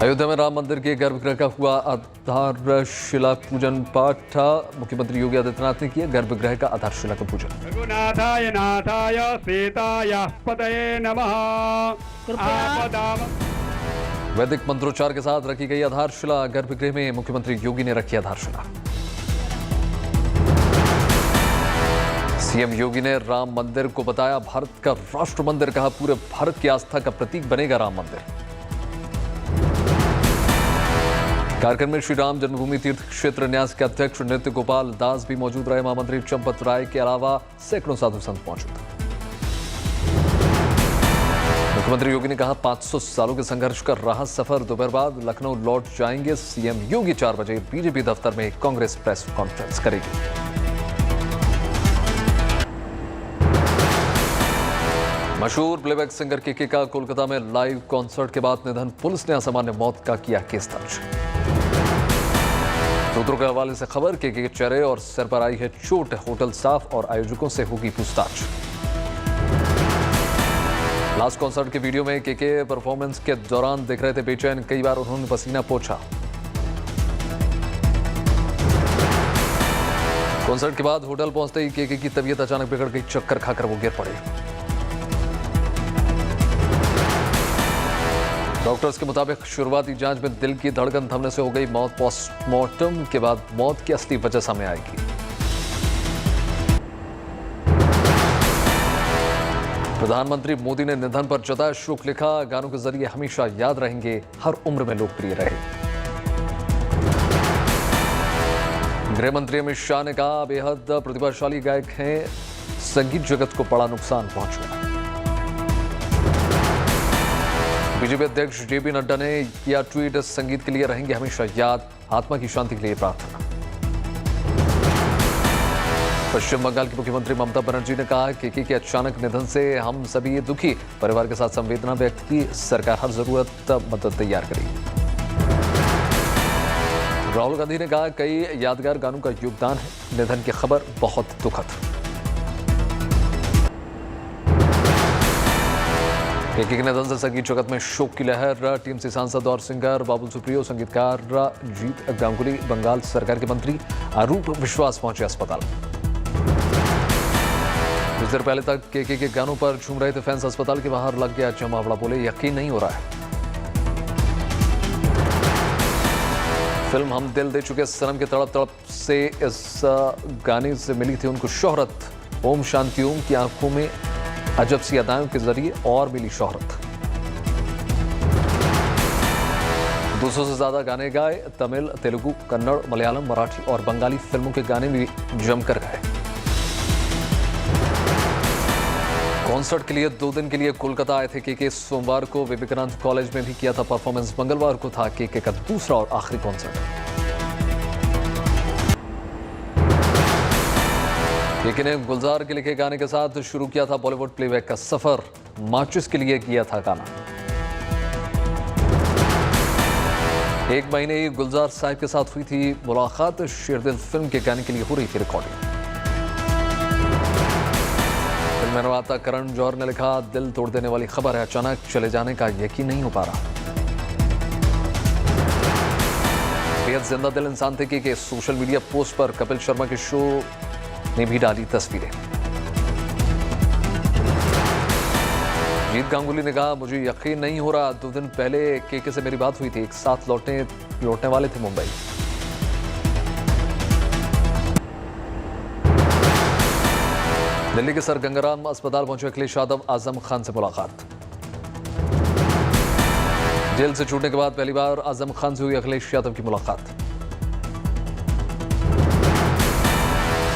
अयोध्या में राम मंदिर के गर्भगृह का हुआ आधारशिला पूजन पाठ। मुख्यमंत्री योगी आदित्यनाथ ने किया गर्भगृह का आधारशिला का पूजन। रघुनाथाय नाथाय सीताय पतये नमः। वैदिक मंत्रोच्चार के साथ रखी गई आधारशिला। गर्भगृह में मुख्यमंत्री योगी ने रखी आधारशिला। सीएम योगी ने राम मंदिर को बताया भारत का राष्ट्र मंदिर। कहा पूरे भारत की आस्था का प्रतीक बनेगा राम मंदिर। कार्यक्रम में श्री राम जन्मभूमि तीर्थ क्षेत्र न्यास के अध्यक्ष नृत्य गोपाल दास भी मौजूद रहे। महामंत्री चंपत राय के अलावा सैकड़ों साधु संत मौजूद। मुख्यमंत्री योगी ने कहा 500 सालों के संघर्ष का रहा सफर। दोपहर बाद लखनऊ लौट जाएंगे सीएम योगी। 4 बजे बीजेपी दफ्तर में कांग्रेस प्रेस कॉन्फ्रेंस करेगी। मशहूर प्लेबैक सिंगर केके का कोलकाता में लाइव कॉन्सर्ट के बाद निधन। पुलिस ने असामान्य मौत का किया केस दर्ज। सूत्रों के हवाले से खबर केके के चेहरे और सिर पर आई है चोट। होटल स्टाफ और आयोजकों से होगी पूछताछ। लास्ट कॉन्सर्ट के वीडियो में केके परफॉर्मेंस के दौरान दिख रहे थे बेचैन। कई बार उन्होंने पसीना पोंछा। कॉन्सर्ट के बाद होटल पहुंचते ही केके की तबीयत अचानक बिगड़ गई। चक्कर खाकर वो गिर पड़े। डॉक्टर्स के मुताबिक शुरुआती जांच में दिल की धड़कन थमने से हो गई मौत। पोस्टमार्टम के बाद मौत की असली वजह सामने आएगी। प्रधानमंत्री मोदी ने निधन पर जताया शोक। लिखा गानों के जरिए हमेशा याद रहेंगे, हर उम्र में लोकप्रिय रहे। गृह मंत्री अमित शाह ने कहा बेहद प्रतिभाशाली गायक हैं, संगीत जगत को बड़ा नुकसान पहुंचा। बीजेपी अध्यक्ष जेपी नड्डा ने किया ट्वीट संगीत के लिए रहेंगे हमेशा याद, आत्मा की शांति के लिए प्रार्थना। पश्चिम बंगाल की मुख्यमंत्री ममता बनर्जी ने कहा केके के अचानक निधन से हम सभी दुखी। परिवार के साथ संवेदना व्यक्त की। सरकार हर जरूरत मदद तैयार करेगी। राहुल गांधी ने कहा कई यादगार गानों का योगदान है। निधन की खबर बहुत दुखद। केके के निधन से संगीत जगत में शोक की लहर। टीएमसी सांसद और सिंगर बाबुल सुप्रियो, संगीतकार जीत गांगुली, बंगाल सरकार के मंत्री अरूप विश्वास पहुंचे अस्पताल। कुछ देर पहले तक केके के गानों पर झूम रहे थे फैंस। अस्पताल के बाहर लग गया जमावड़ा। बोले यकीन नहीं हो रहा है। फिल्म हम दिल दे चुके सनम के तड़प तड़प से इस गाने से मिली थी उनको शोहरत। ओम शांति ओम की आंखों में अजब सी अदाओं के जरिए और मिली शोहरत। 200 से ज्यादा गाने गाए। तमिल, तेलुगु, कन्नड़, मलयालम, मराठी और बंगाली फिल्मों के गाने भी जमकर गाए। कॉन्सर्ट के लिए 2 दिन के लिए कोलकाता आए थे केके। सोमवार को विवेकानंद कॉलेज में भी किया था परफॉर्मेंस। मंगलवार को था केके का दूसरा और आखिरी कॉन्सर्ट। केके ने गुलजार के लिखे गाने के साथ शुरू किया था बॉलीवुड प्लेबैक का सफर। माचिस के लिए किया था गाना। 1 महीने ही गुलजार साहब के साथ हुई थी मुलाकात। शेरदिल फिल्म के गाने के लिए हो रही थी रिकॉर्डिंग। फिल्म निर्माता करण जौहर ने लिखा दिल तोड़ देने वाली खबर है। अचानक चले जाने का यकीन नहीं हो पा रहा। बेहद जिंदा दिल इंसान थे कि सोशल मीडिया पोस्ट पर कपिल शर्मा के शो ने भी डाली तस्वीरें। जीत गांगुली ने कहा मुझे यकीन नहीं हो रहा। 2 दिन पहले केके से मेरी बात हुई थी। एक साथ लौटने वाले थे मुंबई। दिल्ली के सर गंगाराम अस्पताल पहुंचे अखिलेश यादव। आजम खान से मुलाकात। जेल से छूटने के बाद पहली बार आजम खान से हुई अखिलेश यादव की मुलाकात।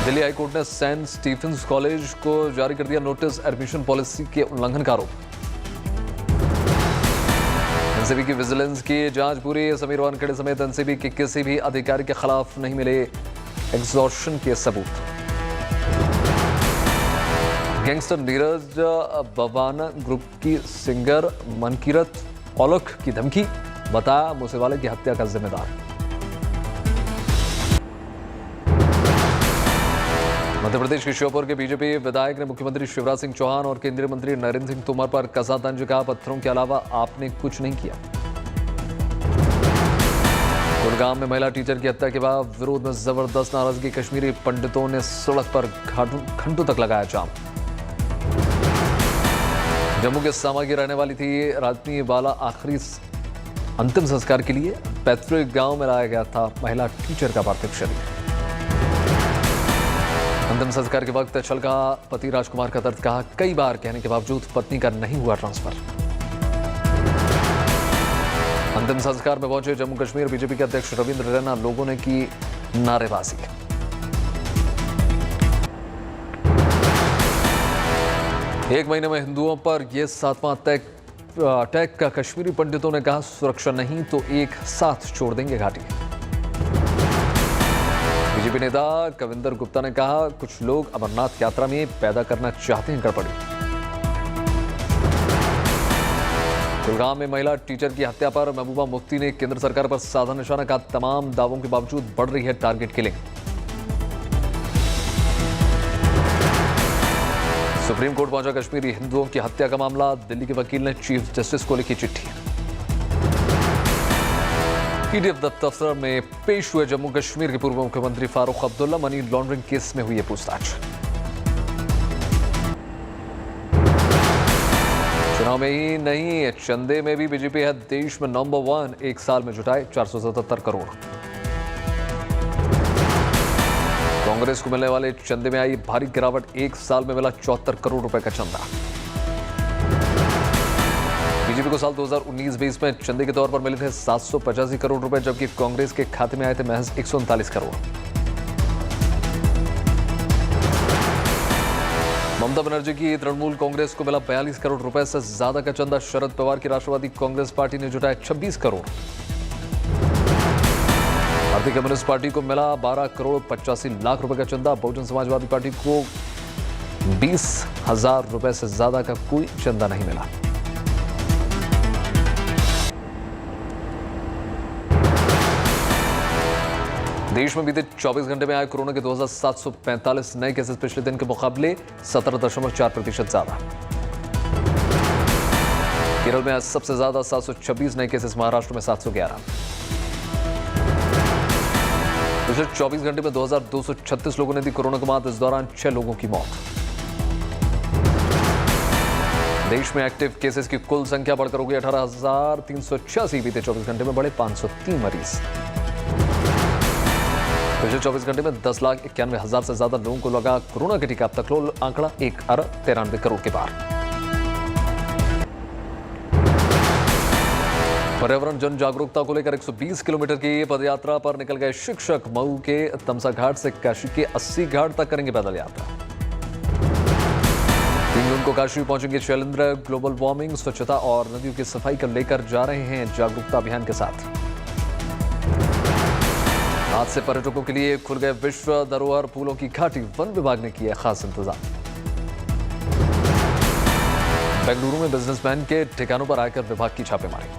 दिल्ली हाईकोर्ट ने सेंट स्टीफेंस कॉलेज को जारी कर दिया नोटिस। एडमिशन पॉलिसी के उल्लंघन का आरोप। एनसीबी की विजिलेंस की जांच पूरी। समीर वानखेड़े समेत एनसीबी के किसी भी अधिकारी के खिलाफ नहीं मिले एग्जॉर्शन के सबूत। गैंगस्टर नीरज बवाना ग्रुप की सिंगर मनकीरत औलख की धमकी। बताया मूसेवाले की हत्या का जिम्मेदार। मध्य प्रदेश के श्योपुर के बीजेपी विधायक ने मुख्यमंत्री शिवराज सिंह चौहान और केंद्रीय मंत्री नरेंद्र सिंह तोमर पर कसा तंज। कहा पत्थरों के अलावा आपने कुछ नहीं किया। गुड़गांव में महिला टीचर की हत्या के बाद विरोध में जबरदस्त नाराजगी। कश्मीरी पंडितों ने सड़क पर घंटों तक लगाया जाम। जम्मू के सामा की रहने वाली थी राजनी बाला। आखिरी अंतिम संस्कार के लिए पैतृक गांव में लाया गया था महिला टीचर का पार्थिव शरीर। अंतिम संस्कार के वक्त छलका पति राजकुमार का दर्द। कहा, कई बार कहने के बावजूद पत्नी का नहीं हुआ ट्रांसफर। अंतिम संस्कार में पहुंचे जम्मू कश्मीर बीजेपी के अध्यक्ष रविंद्र रैना। लोगों ने की नारेबाजी। एक महीने में हिंदुओं पर यह 7वां अटैक का। कश्मीरी पंडितों ने कहा, सुरक्षा नहीं तो एक साथ छोड़ देंगे घाटी। बीजेपी नेता कविंदर गुप्ता ने कहा, कुछ लोग अमरनाथ यात्रा में पैदा करना चाहते हैं गड़बड़ी। गुड़गांव में महिला टीचर की हत्या पर महबूबा मुफ्ती ने केंद्र सरकार पर साधा निशाना। कहा, तमाम दावों के बावजूद बढ़ रही है टारगेट किलिंग। सुप्रीम कोर्ट पहुंचा कश्मीरी हिंदुओं की हत्या का मामला। दिल्ली के वकील ने चीफ जस्टिस को लिखी चिट्ठी। पीडीएफ दफ्तर में पेश हुए जम्मू कश्मीर के पूर्व मुख्यमंत्री Farooq Abdullah. Money laundering case में हुई है पूछताछ। चुनाव में ही नहीं, चंदे में भी बीजेपी है देश में नंबर 1। एक साल में जुटाए 477 करोड़। कांग्रेस को मिलने वाले चंदे में आई भारी गिरावट। एक साल में मिला 74 करोड़ रुपए का चंदा। बीजेपी को साल 2019-20 में चंदे के तौर पर मिले थे 785 करोड़ रुपए, जबकि कांग्रेस के खाते में आए थे महज 139 करोड़। ममता बनर्जी की तृणमूल कांग्रेस को मिला 42 करोड़ रुपए से ज्यादा का चंदा। शरद पवार की राष्ट्रवादी कांग्रेस पार्टी ने जुटाया 26 करोड़। भारतीय कम्युनिस्ट पार्टी को मिला 12 करोड़ 85 लाख रुपए का चंदा। बहुजन समाजवादी पार्टी को 20,000 रुपए से ज्यादा का कोई चंदा नहीं मिला। देश में बीते 24 घंटे में आए कोरोना के 2745 नए केसेस पिछले दिन के मुकाबले 17.4% ज्यादा। केरल में आज सबसे ज्यादा 726 नए केसेस। महाराष्ट्र में 711। पिछले 24 घंटे में 2236 लोगों ने दी कोरोना को मात। इस दौरान 6 लोगों की मौत। देश में एक्टिव केसेस की कुल संख्या बढ़कर हो गई 18,386। बीते 24 घंटे में बढ़े 503 मरीज। पिछले 24 घंटे में 10,91,000 से ज्यादा लोगों को लगा कोरोना का टीका। अब तक कुल आंकड़ा 1,93 करोड़ के पार। पर्यावरण जन जागरूकता को लेकर 120 किलोमीटर की पदयात्रा पर निकल गए शिक्षक। मऊ के तमसा घाट से काशी के 80 घाट तक करेंगे पैदल यात्रा। 3 जून को काशी पहुंचेंगे शैलेंद्र। ग्लोबल वार्मिंग, स्वच्छता और नदियों की सफाई को लेकर जा रहे हैं जागरूकता अभियान के साथ। आज से पर्यटकों के लिए खुल गए विश्व धरोहर फूलों की घाटी। वन विभाग ने किए खास इंतजाम। बेंगलुरु में बिजनेसमैन के ठिकानों पर आकर विभाग की छापेमारी।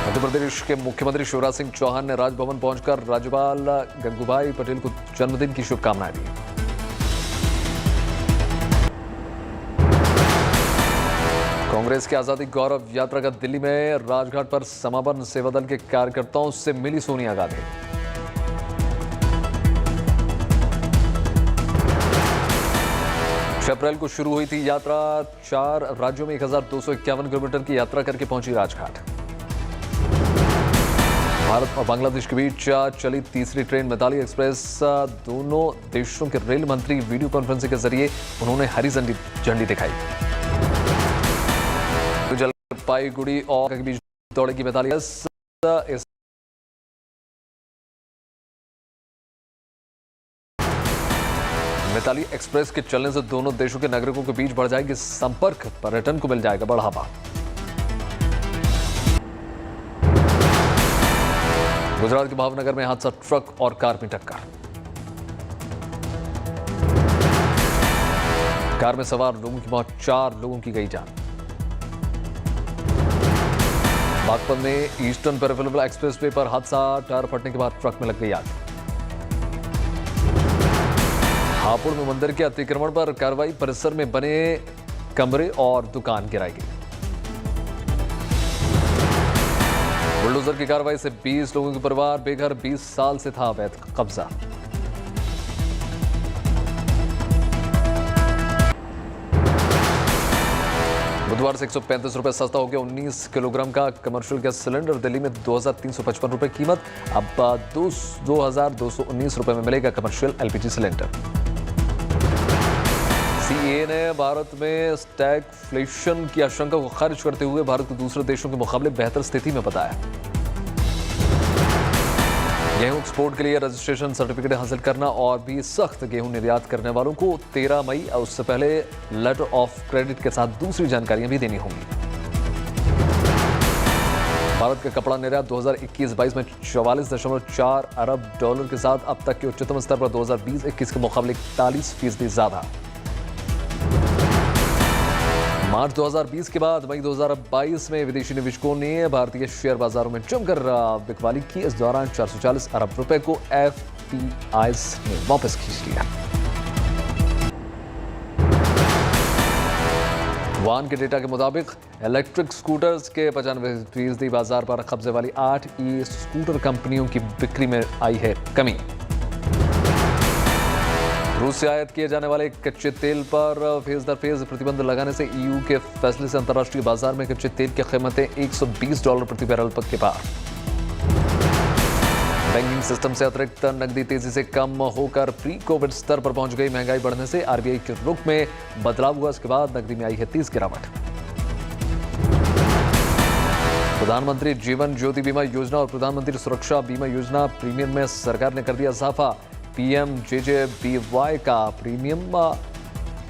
मध्य प्रदेश के मुख्यमंत्री शिवराज सिंह चौहान ने राजभवन पहुंचकर राज्यपाल गंगूभाई पटेल को जन्मदिन की शुभकामनाएं दी। कांग्रेस की आजादी गौरव यात्रा का दिल्ली में राजघाट पर समापन। सेवा दल के कार्यकर्ताओं से मिली सोनिया गांधी। अप्रैल को शुरू हुई थी यात्रा। 4 राज्यों में 1251 किलोमीटर की यात्रा करके पहुंची राजघाट। भारत और बांग्लादेश के बीच चली तीसरी ट्रेन मिताली एक्सप्रेस। दोनों देशों के रेल मंत्री वीडियो कॉन्फ्रेंसिंग के जरिए उन्होंने हरी झंडी दिखाई। जलपाईगुड़ी और के बीच दौड़ेगी मिताली। मिताली एक्सप्रेस के चलने से दोनों देशों के नागरिकों के बीच बढ़ जाएगी संपर्क। पर्यटन को मिल जाएगा बढ़ावा। गुजरात के भावनगर में हादसा। ट्रक और कार में टक्कर। कार में सवार लोगों की मौत, 4 लोगों की गई जान। बागपत में ईस्टर्न पेरिफेरल एक्सप्रेस वे पर हादसा। टायर फटने के बाद ट्रक में लग गई आग। हापुड़ में मंदिर के अतिक्रमण पर कार्रवाई। परिसर में बने कमरे और दुकान गिराई गई। बुलडोजर की कार्रवाई से 20 लोगों के परिवार बेघर, 20 साल से था अवैध कब्जा। बुधवार से 135 रुपए सस्ता हो गया 19 किलोग्राम का कमर्शियल गैस सिलेंडर। दिल्ली में 2355 रुपए कीमत, अब 2219 रुपए में मिलेगा कमर्शियल एलपीजी सिलेंडर। सीए ने भारत में स्टैगफ्लेशन की आशंका को खारिज करते हुए भारत को दूसरे देशों के मुकाबले बेहतर स्थिति में बताया। गेहूं एक्सपोर्ट के लिए रजिस्ट्रेशन सर्टिफिकेट हासिल करना और भी सख्त। गेहूं निर्यात करने वालों को 13 मई और उससे पहले लेटर ऑफ क्रेडिट के साथ दूसरी जानकारियां भी देनी होंगी। भारत का कपड़ा निर्यात 2021-22 में 44.4 अरब डॉलर के साथ अब तक के उच्चतम स्तर पर 2020-21 के मुकाबले 41% ज्यादा। मार्च 2020 के बाद मई 2022 में विदेशी निवेशकों ने भारतीय शेयर बाजारों में जमकर बिकवाली की। इस दौरान 440 अरब रुपए को एफपीआईज ने वापस खींच लिया। वान के डेटा के मुताबिक इलेक्ट्रिक स्कूटर्स के 95% बाजार पर कब्जे वाली 8 ई स्कूटर कंपनियों की बिक्री में आई है कमी। रूस से आयात किए जाने वाले कच्चे तेल पर फेज दर फेज प्रतिबंध लगाने से ईयू के फैसले से अंतर्राष्ट्रीय बाजार में कच्चे तेल की कीमतें $120 प्रति बैरल के पार। बैंकिंग सिस्टम से अतिरिक्त नकदी तेजी से कम होकर प्री कोविड स्तर पर पहुंच गई। महंगाई बढ़ने से आरबीआई के रुख में बदलाव हुआ। इसके बाद नकदी में आई है 30 गिरावट। प्रधानमंत्री जीवन ज्योति बीमा योजना और प्रधानमंत्री सुरक्षा बीमा योजना प्रीमियम में सरकार ने कर दिया इजाफा। पीएमजेजेबीवाई का प्रीमियम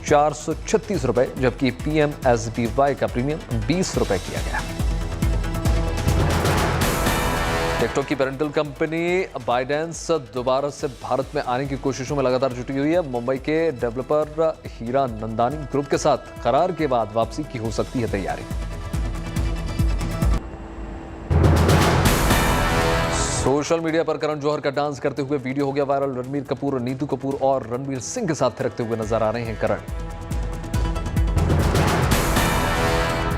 436 रुपए जबकि पीएमएसबीवाई का प्रीमियम 20 रुपए किया गया। टिकटॉक की पेरेंटल कंपनी बाइडेंस दोबारा से भारत में आने की कोशिशों में लगातार जुटी हुई है। मुंबई के डेवलपर हीरा नंदानी ग्रुप के साथ करार के बाद वापसी की हो सकती है तैयारी। सोशल मीडिया पर करण जौहर का डांस करते हुए वीडियो हो गया वायरल। रणबीर कपूर, नीतू कपूर और रणवीर सिंह के साथ थिरकते हुए नजर आ रहे हैं करण।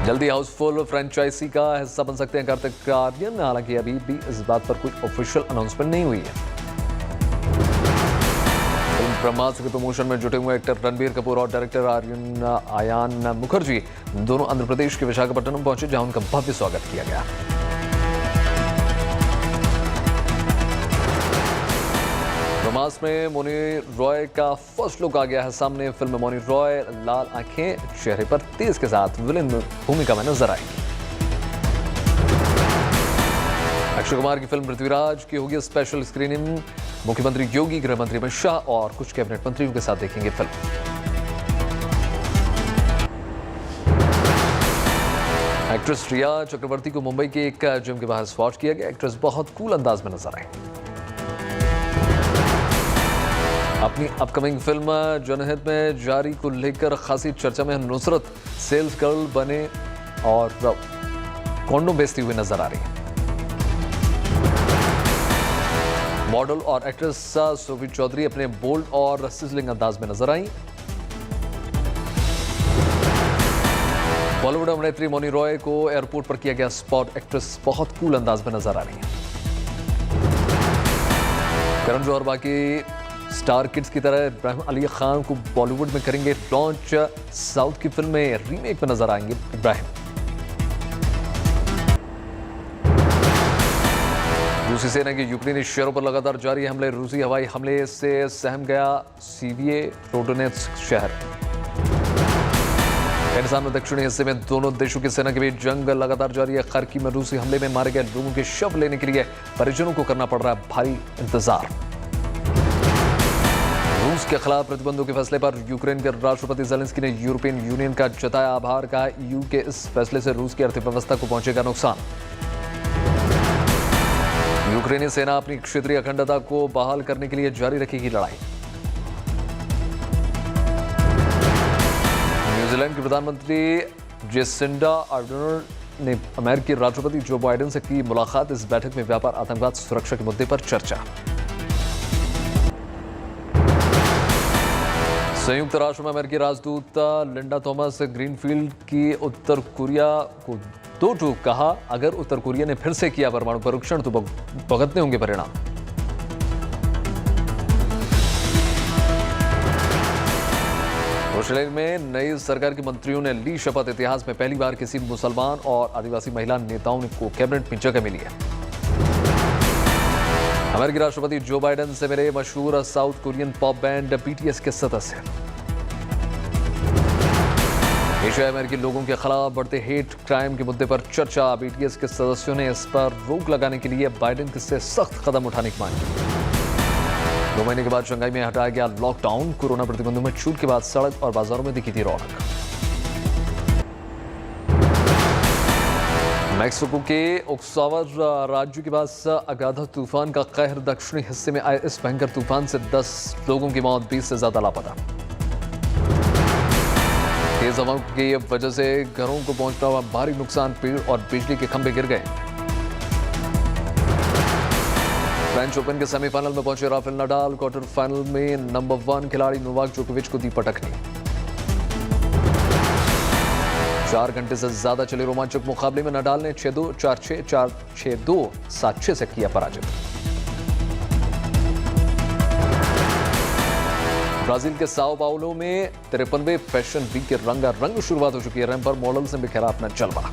जल्दी हाउसफुल फ्रेंचाइजी का हिस्सा बन सकते हैं कार्तिक आर्यन, हालांकि अभी भी इस बात पर कोई ऑफिशियल अनाउंसमेंट नहीं हुई है। फिल्म ब्रह्मास्त्र के प्रमोशन में जुटे हुए एक्टर रणबीर कपूर और डायरेक्टर आयान मुखर्जी दोनों आंध्र प्रदेश के विशाखापट्टनम पहुंचे, जहां उनका भव्य स्वागत किया गया। ब्रह्मास्त्र में मौनी रॉय का फर्स्ट लुक आ गया है सामने। फिल्म में मौनी रॉय लाल आंखें, चेहरे पर तेज के साथ विलेन भूमिका में नजर आएंगी। अक्षय कुमार की फिल्म पृथ्वीराज की होगी स्पेशल स्क्रीनिंग। मुख्यमंत्री योगी, गृह मंत्री अमित शाह और कुछ कैबिनेट मंत्रियों के साथ देखेंगे फिल्म। एक्ट्रेस रिया चक्रवर्ती को मुंबई के एक जिम के बाहर स्पॉट किया गया। एक्ट्रेस बहुत कूल अंदाज में नजर आई। अपनी अपकमिंग फिल्म जनहित में जारी को लेकर खासी चर्चा में नुसरत सेल्स गर्ल बने और कॉन्डोम बेचती हुई नजर आ रही है। मॉडल और एक्ट्रेस सोफी चौधरी अपने बोल्ड और सिजलिंग अंदाज में नजर आई। बॉलीवुड अभिनेत्री मौनी रॉय को एयरपोर्ट पर किया गया स्पॉट। एक्ट्रेस बहुत कूल अंदाज में नजर आ रही है। करण जौहर बाकी स्टार किड्स की तरह इब्राहिम अली खान को बॉलीवुड में करेंगे लॉन्च। साउथ की फिल्म में रीमेक में नजर आएंगे इब्राहिम। रूसी सेना के यूक्रेनी शहरों पर लगातार जारी हमले। रूसी हवाई हमले से सहम गया सीविये रोडोनेट्स्क शहर। खैरसान में दक्षिणी हिस्से में दोनों देशों की सेना के बीच जंग लगातार जारी है। खार्किव में रूसी हमले में मारे गए लोगों के शव लेने के लिए परिजनों को करना पड़ रहा है भारी इंतजार। रूस के खिलाफ प्रतिबंधों के फैसले पर यूक्रेन के राष्ट्रपति ज़ेलेंस्की ने यूरोपियन यूनियन का जताया आभार। कहा ईयू के इस फैसले से रूस की अर्थव्यवस्था को पहुंचेगा नुकसान। यूक्रेनी सेना अपनी क्षेत्रीय अखंडता को बहाल करने के लिए जारी रखेगी लड़ाई। न्यूजीलैंड के प्रधानमंत्री जेसिंडा आर्डर्न ने अमेरिकी राष्ट्रपति जो बाइडेन से की मुलाकात। इस बैठक में व्यापार, आतंकवाद, सुरक्षा के मुद्दे पर चर्चा। संयुक्त राष्ट्र में अमेरिकी राजदूत लिंडा थॉमस ग्रीनफील्ड की उत्तर कोरिया को तो टूक कहा, अगर उत्तर कोरिया ने फिर से किया परमाणु परीक्षण तो भुगतने होंगे परिणाम। ऑस्ट्रेलिया में नई सरकार के मंत्रियों ने ली शपथ। इतिहास में पहली बार किसी मुसलमान और आदिवासी महिला नेताओं को कैबिनेट में जगह मिली है। अमेरिकी राष्ट्रपति जो बाइडेन से मिले मशहूर south Korean pop band BTS के सदस्य। एशिया अमेरिकी लोगों के खिलाफ बढ़ते हेट क्राइम के मुद्दे पर चर्चा। बीटीएस के सदस्यों ने इस पर रोक लगाने के लिए बाइडेन से सख्त कदम उठाने की मांग की। 2 महीने के बाद शंघाई में हटाया गया लॉकडाउन। कोरोना प्रतिबंधों में छूट के बाद सड़क और बाजारों में दिखी थी रौनक। मैक्सिको के ओक्सावर राज्य के पास अगाधा तूफान का कहर। दक्षिणी हिस्से में आए इस भयंकर तूफान से 10 लोगों की मौत, 20 से ज्यादा लापता। तेज हवाओं की वजह से घरों को पहुंचता हुआ भारी नुकसान, पेड़ और बिजली के खंभे गिर गए। फ्रेंच ओपन के सेमीफाइनल में पहुंचे राफेल नडाल। क्वार्टर फाइनल में नंबर 1 खिलाड़ी नोवाक जोकोविच को दी पटकनी। 4 घंटे से ज्यादा चले रोमांचक मुकाबले में नडाल ने 6-2, 4-6, 4-6-2, 7-6 से किया पराजित। ब्राजील के साओ पाउलो में 53वें फैशन वीक के रंगारंग शुरुआत हो चुकी है। रैंप पर मॉडल्स ने बिखेरा अपना जलवा।